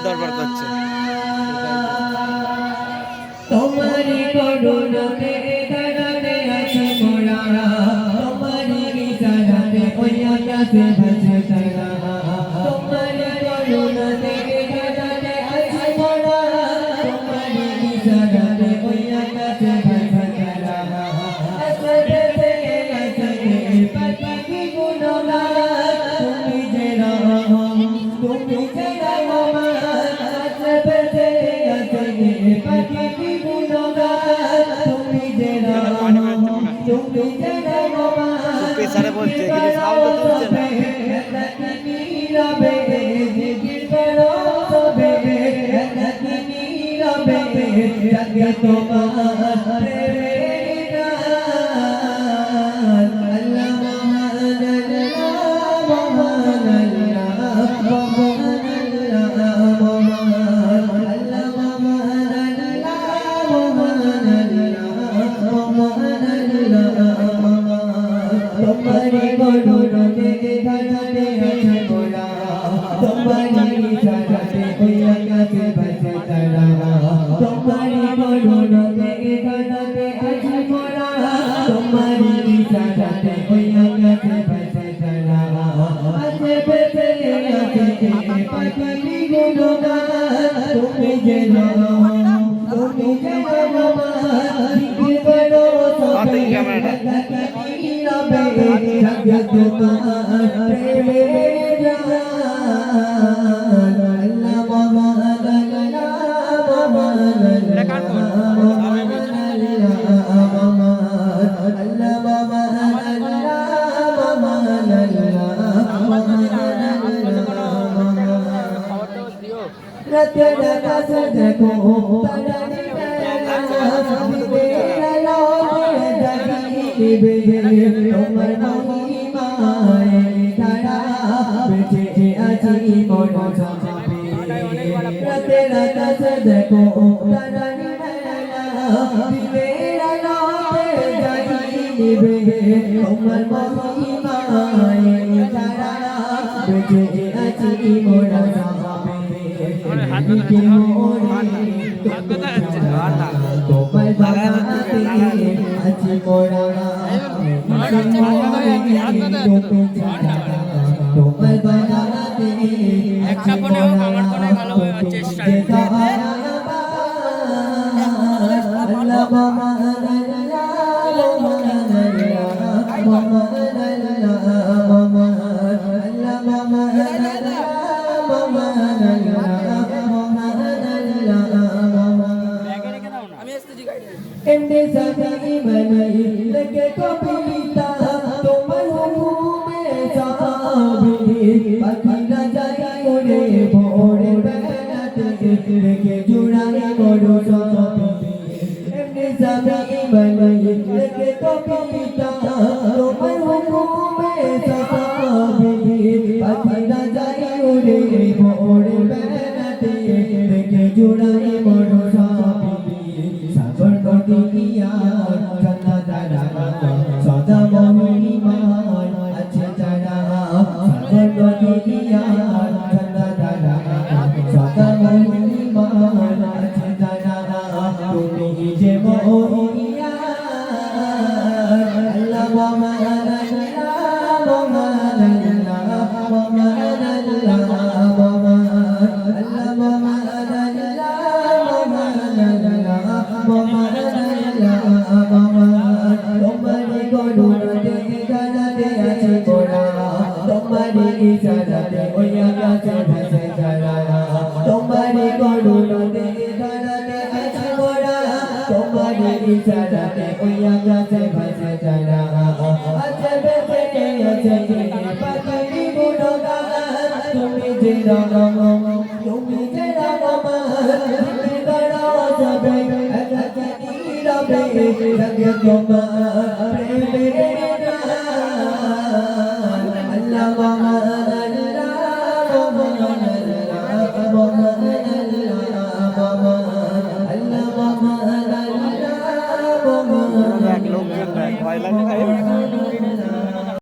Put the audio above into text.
দরবার করছে তোমারি করুণাতে দাঁড়াতে আছে মোরা তোমারি ইশারাতে ওই আকাশে ভাসে তারা তোমারি করুণাতে দাঁড়াতে আছে মোরা তোমারি ইশারাতে ওই আকাশে ভাসে তারা আসবে থেকে আসবে পাখি গুণগান তুমি যে রহম তুমি যে রহমান আসবে থেকে আসবে পাখি পেছনে বলছে কিন্তু সাউন্ড তুলছে না तुम्हारी गुणगाते गाते আছে মোরা तुम्हारी इशाराते ওই আকাশে ভাসে তারা तुम्हारी गुणगाते गाते আছে মোরা तुम्हारी इशाराते ওই আকাশে ভাসে তারা আছে বেঁচে আছে পাখি গুণগান তুমি যে রহম তুমি যে রহমান কি বড় সবে जगत प्रेमे তোমার মহিমায় তারা বেঁচে আছি মন জমাবে রাতে রাত দেখো তারা দিবে রাতে যাই নিবে তোমার মহিমায় তারা বেঁচে আছি মন জমাবে কি মোরে তোমার বাগাতে আছি মোরা তোমার বাগাতে একটা ফোনে হোক আমার ফোনে ভালো হয়ে চেষ্টা एंडे सभी मनाई लगे कपिता तुम्हार हुकुमे साबी बाकी न जाए उड़े भोरे बैठते के जुड़ाने मोड़ो साबी एंडे सभी मनाई लगे कपिता तुम्हार हुकुमे साबी बाकी न जाए उड़े भोरे बैठते के जुड़ाने मोड़ो दुनिया चला जाना सदा महिमान अच्छे जाना सदा दुनिया चला जाना सदा महिमान अच्छे जाना तुम्ही जे मोहिया अल्लाह मोहम्मद अल्लाह मोहम्मद अल्लाह मोहम्मद अल्लाह मोहम्मद अल्लाह मोहम्मद अल्लाह मोहम्मद तुम्हारी इशाराते ওই আকাশে ভাসে তারা তোমারি করুণাতে দাঁড়াতে আছে মোরা তোমারি ইশারাতে ওই আকাশে ভাসে তারা আছে বেঁচে আছে পাখি গুণগান তুমি যে রহম তুমি যে রহমান তুমি বড় সবে একাকি রবে জগত প্রেমে